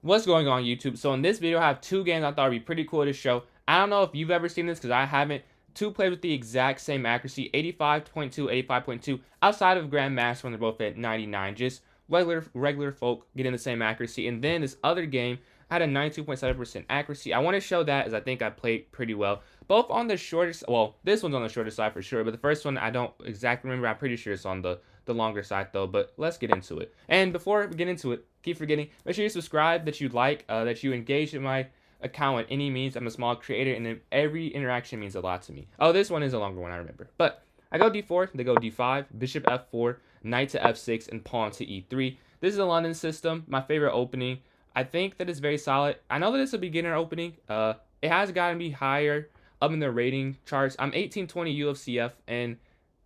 What's going on YouTube? So in this video I have two games I thought would be pretty cool to show. I don't know if you've ever seen this because I haven't. Two played with the exact same accuracy, 85.2, 85.2, outside of Grandmaster when they're both at 99. Just regular folk getting the same accuracy. And then this other game had a 92.7% accuracy. I want to show that as I think I played pretty well. Both on the shortest, well, this one's on the shorter side for sure, but the first one I don't exactly remember. I'm pretty sure it's on the longer side though, but let's get into it. And before we get into it, keep forgetting, make sure you subscribe, that you like, that you engage in my account with any means. I'm a small creator, and every interaction means a lot to me. Oh, this one is a longer one, I remember. But I go d4, they go d5, bishop f4, knight to f6, and pawn to e3. This is a London system, my favorite opening. I think that it's very solid. I know that it's a beginner opening. It has gotten me higher up in the rating charts. I'm 1820 UFCF and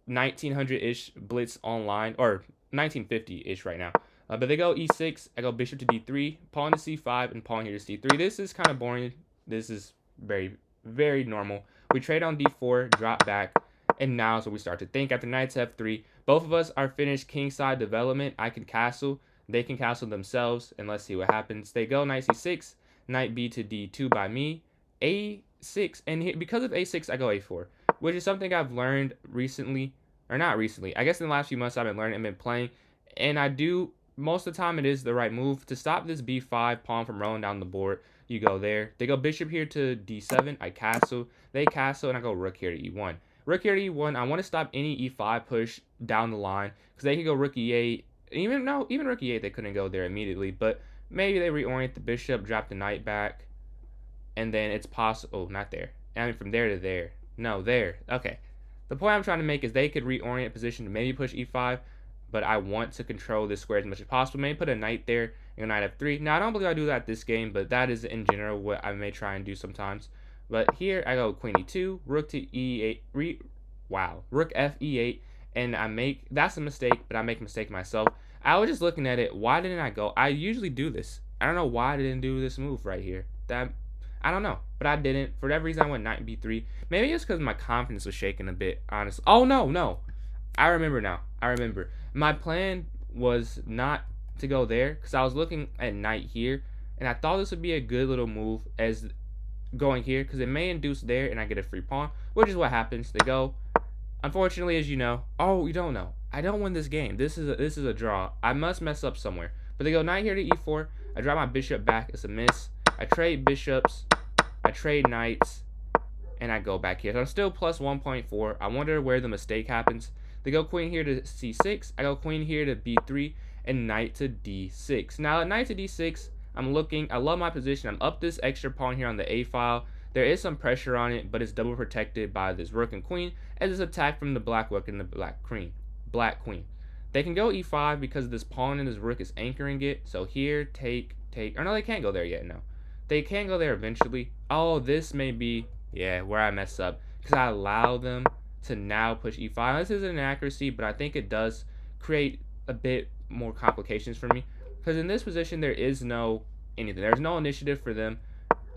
1900-ish Blitz online, or 1950-ish right now. But they go e6, I go bishop to d3, pawn to c5, and pawn here to c3. This is kind of boring. This is very, very normal. We trade on d4, drop back, and now is where we start to think. After knight to f3, both of us are finished kingside development. I can castle, they can castle themselves, and let's see what happens. They go knight c6, knight b to d2 by me, a6, and here, because of a6, I go a4, which is something I've learned recently, or not recently, I guess in the last few months I've been learning and been playing, and I do, most of the time it is the right move. To stop this b5 pawn from rolling down the board, you go there. They go bishop here to d7, I castle, they castle, and I go rook here to e1. Rook here to e1, I want to stop any e5 push down the line, because they could go rook e8, even rook e8 they couldn't go there immediately, but maybe they reorient the bishop, drop the knight back, and then it's possible, oh, not there, I mean from there to there. No, there. Okay. The point I'm trying to make is they could reorient position to maybe push e5, but I want to control this square as much as possible. Maybe put a knight there and a knight f3. Now, I don't believe I do that this game, but that is in general what I may try and do sometimes. But here I go queen e2, rook to e8, rook f e8, and that's a mistake, but I make a mistake myself. I was just looking at it. Why didn't I go? I usually do this. I don't know why I didn't do this move right here. I don't know, but I didn't. For that reason, I went knight b3. Maybe it's because my confidence was shaking a bit, honestly. Oh, no. I remember now. My plan was not to go there because I was looking at knight here, and I thought this would be a good little move as going here because it may induce there, and I get a free pawn, which is what happens. They go. Unfortunately, as you know. Oh, you don't know. I don't win this game. This is a draw. I must mess up somewhere. But they go knight here to e4. I drop my bishop back. It's a miss. I trade bishops, I trade knights, and I go back here. So I'm still plus 1.4. I wonder where the mistake happens. They go queen here to c6. I go queen here to b3, and knight to d6. Now at knight to d6, I'm looking. I love my position. I'm up this extra pawn here on the a file. There is some pressure on it, but it's double protected by this rook and queen as it's attacked from the black rook and the black queen. They can go e5 because this pawn and this rook is anchoring it. So here, take. Or no, they can't go there yet. No. They can go there eventually. Oh, this may be, where I mess up. Because I allow them to now push e5. This isn't an accuracy, but I think it does create a bit more complications for me. Because in this position, there is no anything. There's no initiative for them.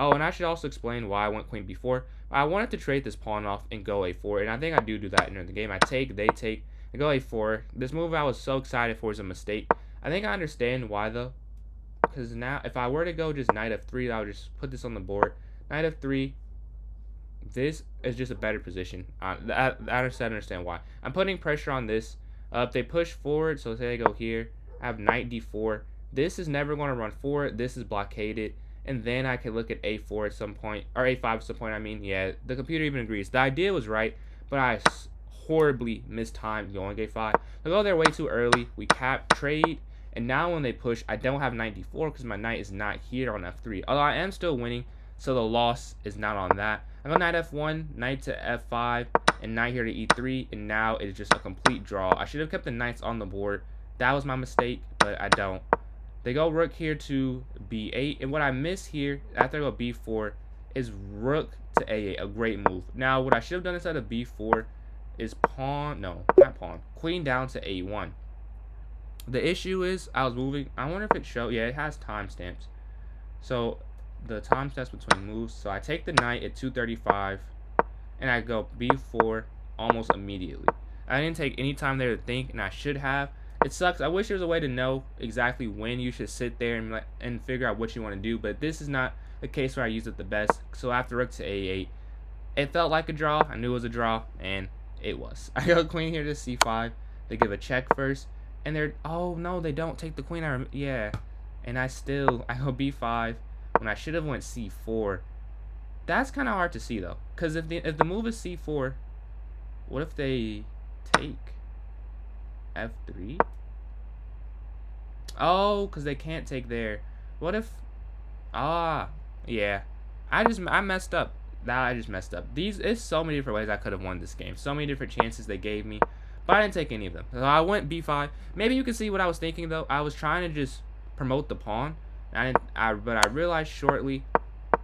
Oh, and I should also explain why I went queen b4. I wanted to trade this pawn off and go a4. And I think I do that in the game. I take, they take, I go a4. This move I was so excited for is a mistake. I think I understand why, though. Because now, if I were to go just knight f3, I would just put this on the board. Knight f3, this is just a better position. I understand why. I'm putting pressure on this. If they push forward, so say they go here, I have knight d4. This is never going to run forward. This is blockaded. And then I can look at a4 at some point, or a5 at some point, I mean. Yeah, the computer even agrees. The idea was right, but I horribly mistimed going a5. I go there way too early. We trade. And now when they push, I don't have knight d4 because my knight is not here on f3. Although I am still winning, so the loss is not on that. I go knight f1, knight to f5, and knight here to e3, and now it's just a complete draw. I should have kept the knights on the board. That was my mistake, but I don't. They go rook here to b8, and what I miss here, after I go b4, is rook to a8, a great move. Now, what I should have done instead of b4 is queen down to a1. The issue is I was moving. I wonder if it showed. Yeah, it has timestamps. So the timestamps between moves. So I take the knight at 2:35, and I go b4 almost immediately. I didn't take any time there to think, and I should have. It sucks. I wish there was a way to know exactly when you should sit there and figure out what you want to do, but this is not the case where I used it the best. So after rook to a8, it felt like a draw. I knew it was a draw, and it was. I go queen here to c5. They give a check first, and they're, oh no, they don't take the queen. Yeah, and I go b5 when I should have went c4. That's kind of hard to see though, because if the move is c4, what if they take f3? Oh, because they can't take there. What if, yeah, I messed up. I just messed up. It's so many different ways I could have won this game. So many different chances they gave me, but I didn't take any of them. So I went b5. Maybe you can see what I was thinking though. I was trying to just promote the pawn. But I realized shortly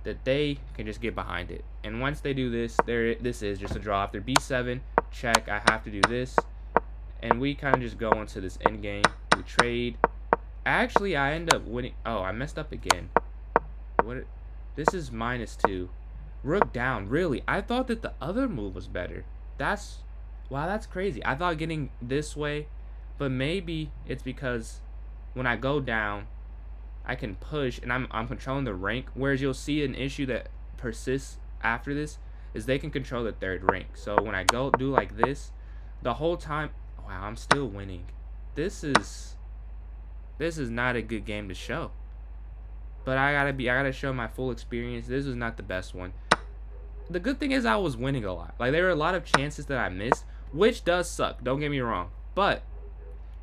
that they can just get behind it. And once they do this, this is just a draw. After b7, check, I have to do this. And we kind of just go into this end game. We trade. Actually, I end up winning. Oh, I messed up again. This is -2. Rook down. Really? I thought that the other move was better. Wow, that's crazy. I thought getting this way, but maybe it's because when I go down, I can push and I'm controlling the rank. Whereas you'll see an issue that persists after this is they can control the third rank. So when I go do like this, the whole time, wow, I'm still winning. This is not a good game to show. But I gotta show my full experience. This was not the best one. The good thing is I was winning a lot. Like, there were a lot of chances that I missed, which does suck, don't get me wrong. But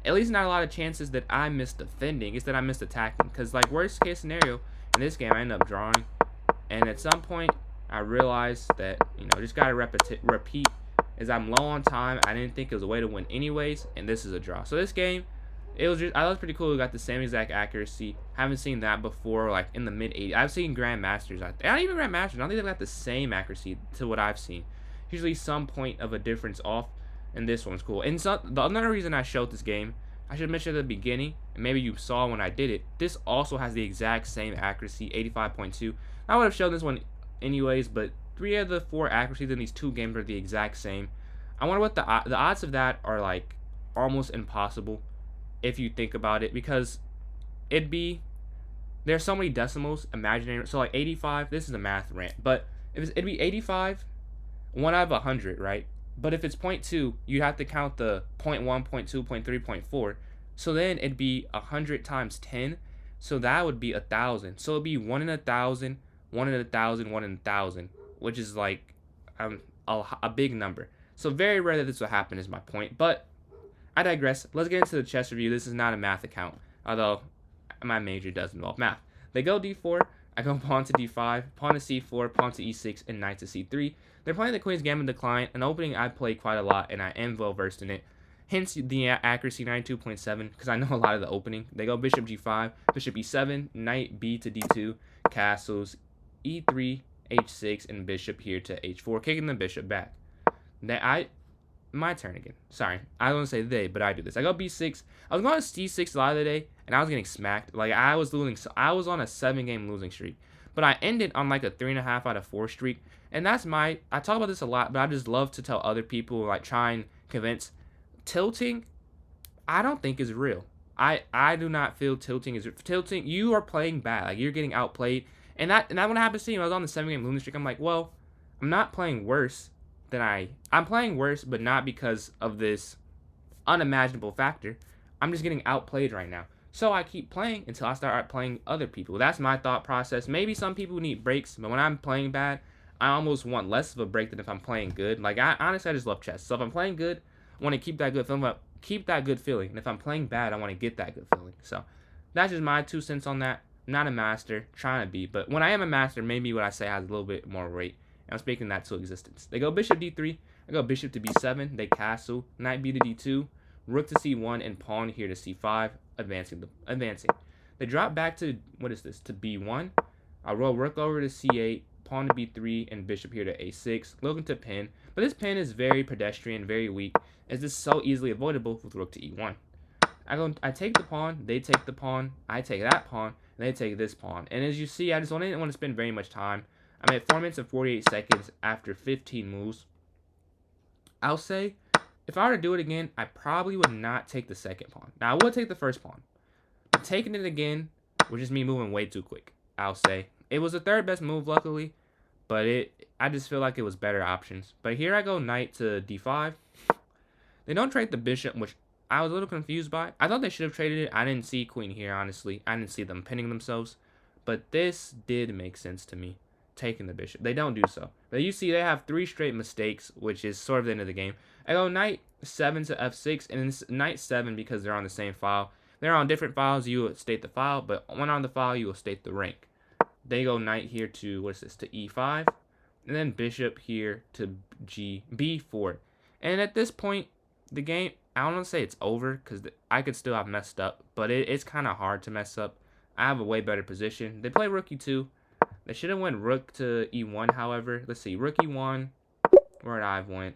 at least not a lot of chances that I missed defending. It's that I missed attacking. Because, like, worst case scenario, in this game, I end up drawing. And at some point, I realized that, just got to repeat. As I'm low on time, I didn't think it was a way to win anyways. And this is a draw. So this game, I thought it was pretty cool. We got the same exact accuracy. Haven't seen that before, like, in the mid-80s. I've seen Grandmasters. Not even Grandmasters. I don't think they've got the same accuracy to what I've seen. Usually some point of a difference off. And this one's cool. And so, another reason I showed this game, I should mention at the beginning, and maybe you saw when I did it, this also has the exact same accuracy, 85.2. I would have shown this one anyways, but 3 of the 4 accuracies in these 2 games are the exact same. I wonder what the odds of that are, like, almost impossible if you think about it, because there's so many decimals, imaginary. So, like, 85, this is a math rant, but it'd be 85, 1 out of 100, right? But if it's 0.2, you have to count the 0.1, 0.2, 0.3, 0.4. So then it'd be 100 times 10. So that would be 1,000. So it'd be 1 in 1,000, 1 in 1,000, 1 in 1,000, which is like a big number. So very rare that this will happen is my point. But I digress. Let's get into the chess review. This is not a math account, although my major does involve math. They go d4. I go pawn to d5, pawn to c4, pawn to e6, and knight to c3. They're playing the Queen's Gambit Decline, an opening I play quite a lot, and I am well versed in it. Hence the accuracy 92.7, because I know a lot of the opening. They go bishop g5, bishop e7, knight b to d2, castles, e3, h6, and bishop here to h4, kicking the bishop back. My turn again. Sorry, I don't want to say they, but I do this. I go b6. I was going to c6 a lot of the day, and I was getting smacked. Like, I was losing. I was on a 7-game losing streak, but I ended on like a 3.5 out of 4 streak. And I talk about this a lot, but I just love to tell other people, like, try and convince. Tilting, I don't think is real. I do not feel tilting is tilting. You are playing bad. Like, you're getting outplayed. And that when it happened to me, I was on the 7-game losing streak. I'm like, well, I'm not playing worse than I'm playing worse, but not because of this unimaginable factor. I'm just getting outplayed right now. So I keep playing until I start playing other people. That's my thought process. Maybe some people need breaks, but when I'm playing bad, I almost want less of a break than if I'm playing good. Like, honestly, I just love chess. So if I'm playing good, I want to keep that good feeling. And if I'm playing bad, I want to get that good feeling. So that's just my 2 cents on that. I'm not a master, trying to be, but when I am a master, maybe what I say has a little bit more weight. And I'm speaking that to existence. They go bishop d3. I go bishop to b7. They castle. Knight b to d2. Rook to c1 and pawn here to c5. Advancing. They drop back to, what is this? To b1. I roll rook over to c8. Pawn to b3 and bishop here to a6, looking to pin, but this pin is very pedestrian, very weak, as this is so easily avoidable with rook to e1. I take the pawn, they take the pawn, I take that pawn, and they take this pawn. And as you see, I didn't want to spend very much time. I'm at 4 minutes and 48 seconds after 15 moves. I'll say if I were to do it again, I probably would not take the second pawn. Now, I would take the first pawn. But taking it again was just me moving way too quick, I'll say. It was the third best move, luckily, but I just feel like it was better options. But here I go knight to d5. They don't trade the bishop, which I was a little confused by. I thought they should have traded it. I didn't see queen here, honestly. I didn't see them pinning themselves. But this did make sense to me, taking the bishop. They don't do so. But you see they have 3 straight mistakes, which is sort of the end of the game. I go knight 7 to f6, and it's knight 7 because they're on the same file. They're on different files, you will state the file, but when on the file, you will state the rank. They go knight here to, what is this, to e5, and then bishop here to b4. And at this point, the game, I don't want to say it's over, because I could still have messed up, but it's kind of hard to mess up. I have a way better position. They play rook e2. They should have went rook to e1, however. Let's see, rook e1, where would I have went?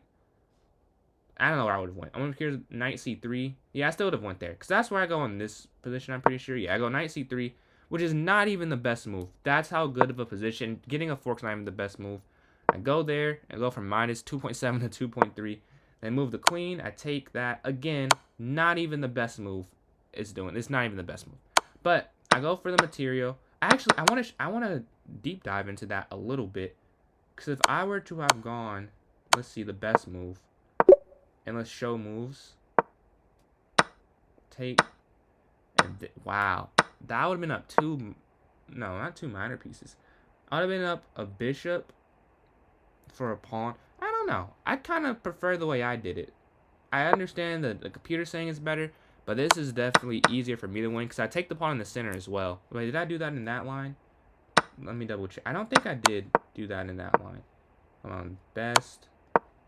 I don't know where I would have went. I'm going to here's knight c3. Yeah, I still would have went there, because that's where I go in this position, I'm pretty sure. Yeah, I go knight c3, which is not even the best move. That's how good of a position. Getting a fork's not even the best move. I go there, and go from minus 2.7 to 2.3. Then move the queen. I take that. Again, not even the best move. It's not even the best move. But I go for the material. Actually, I want to deep dive into that a little bit, because if I were to have gone, let's see, the best move, and let's show moves. Take, and wow, that would have been up 2, no, not 2 minor pieces. I would have been up a bishop for a pawn. I don't know. I kind of prefer the way I did it. I understand that the computer saying it's better, but this is definitely easier for me to win, because I take the pawn in the center as well. Wait, did I do that in that line? Let me double check. I don't think I did do that in that line. Hold on. Best.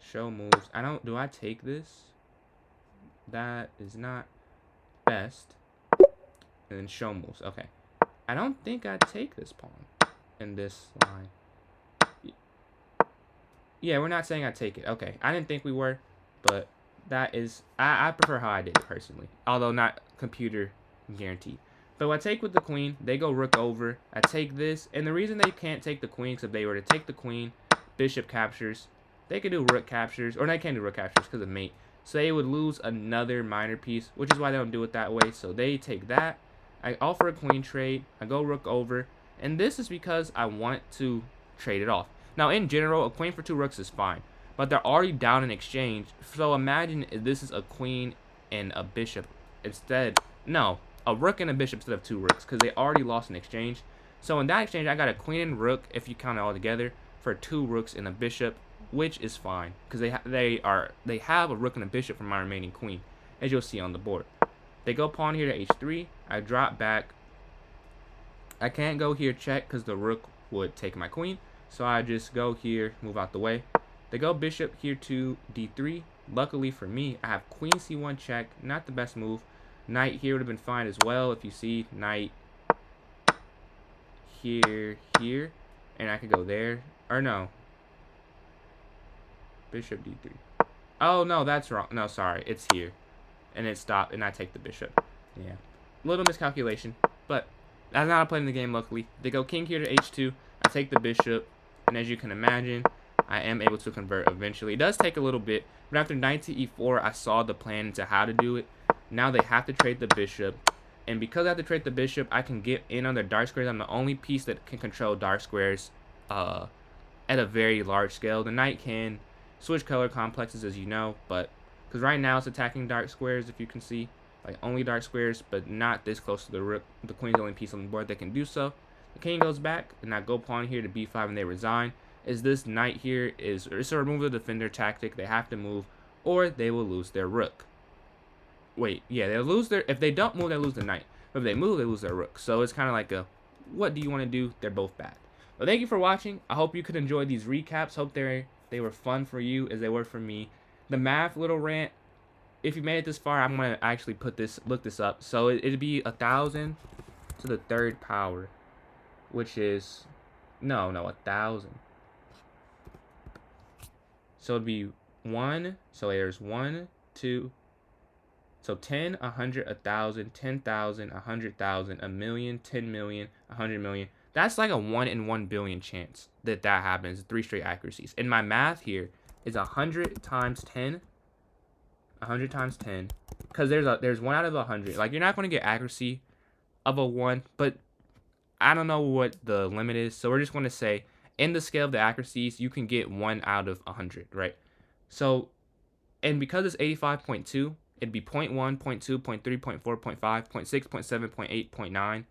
Show moves. Do I take this? That is not best. And then show moves. Okay. I don't think I take this pawn in this line. Yeah, we're not saying I take it. Okay. I didn't think we were, but that is, I prefer how I did it personally. Although not computer guaranteed. But I take with the queen. They go rook over. I take this. And the reason they can't take the queen is if they were to take the queen, bishop captures. They could do rook captures, or they can't do rook captures because of mate. So they would lose another minor piece, which is why they don't do it that way. So they take that. I offer a queen trade. I go rook over. And this is because I want to trade it off. Now, in general, a queen for 2 rooks is fine. But they're already down in exchange. So imagine if this is a queen and a bishop instead. No, a rook and a bishop instead of 2 rooks, because they already lost in exchange. So in that exchange, I got a queen and rook, if you count it all together, for 2 rooks and a bishop, which is fine, because they have a rook and a bishop from my remaining queen, as you'll see on the board. They go pawn here to h3. I drop back. I can't go here check because the rook would take my queen, so I just go here, move out the way. They go bishop here to d3. Luckily for me, I have queen c1 check, not the best move. Knight here would have been fine as well. If you see knight here, and I could go there, or no. Bishop d3. Oh, no, that's wrong. No, sorry. It's here. And it stopped, and I take the bishop. Yeah. Little miscalculation, but that's not how I played in the game, luckily. They go king here to h2. I take the bishop, and as you can imagine, I am able to convert eventually. It does take a little bit, but after knight to e4, I saw the plan into how to do it. Now they have to trade the bishop, and because I have to trade the bishop, I can get in on their dark squares. I'm the only piece that can control dark squares at a very large scale. The knight can switch color complexes, as you know, but because right now it's attacking dark squares, if you can see, like only dark squares, but not this close to the rook. The queen's the only piece on the board that can do so. The king goes back, and I go pawn here to b5, and they resign. Is this knight here it's a remove the defender tactic. They have to move, or they will lose their rook. Wait, yeah, they'll lose their, if they don't move, they lose the knight. But if they move, they lose their rook. So it's kind of like a, what do you want to do? They're both bad. Well, thank you for watching. I hope you could enjoy these recaps. Hope they were fun for you as they were for me. The math little rant, if you made it this far, I'm going to actually look this up. So it'd be 1,000 to the 3rd power, which is, no, 1,000. So it'd be 1, so there's 1, 2, so 10, 100, 1,000, 10,000, 100,000, 1,000,000, 10 million, 100 million. That's like a 1 in 1 billion chance that happens. 3 straight accuracies. And my math here is 100 times 10 100 times 10, because there's 1 out of 100. Like, you're not going to get accuracy of a 1, but I don't know what the limit is, so we're just going to say in the scale of the accuracies, you can get 1 out of 100, right? So, and because it's 85.2, it'd be 0.1, 0.2, 0.3, 0.4, 0.5, 0.6, 0.7, 0.8, 0.9,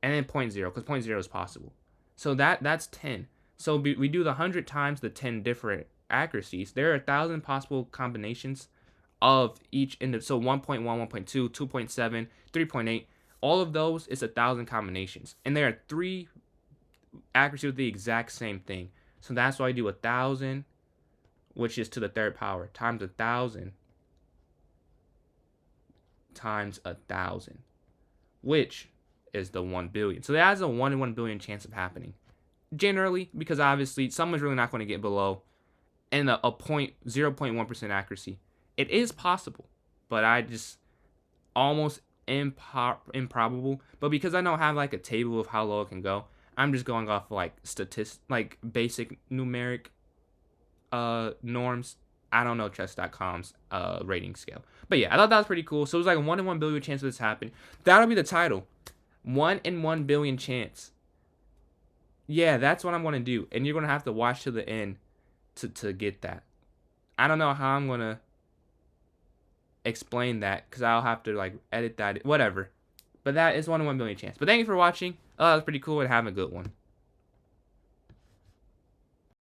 and then 0.0, because 0.0 is possible. So that's 10. So we do the 100 times the 10 different accuracies. There are 1,000 possible combinations of each so 1.1, 1.2, 2.7, 3.8. All of those is 1,000 combinations, and there are 3 accuracy with the exact same thing. So that's why I do 1,000, which is to the 3rd power, times 1,000 times 1,000, which is the 1 billion. So that has a 1 in 1 billion chance of happening. Generally, because obviously someone's really not going to get below and a 0.1% accuracy. It is possible, but I just almost improbable. But because I don't have like a table of how low it can go, I'm just going off like like basic numeric norms. I don't know chess.com's rating scale. But yeah, I thought that was pretty cool. So it was like a 1 in 1 billion chance of this happening. That'll be the title. 1 in 1 billion chance. Yeah, that's what I'm going to do. And you're going to have to watch to the end to get that. I don't know how I'm going to explain that because I'll have to like edit that. Whatever. But that is 1 in 1 billion chance. But thank you for watching. That was pretty cool and have a good one.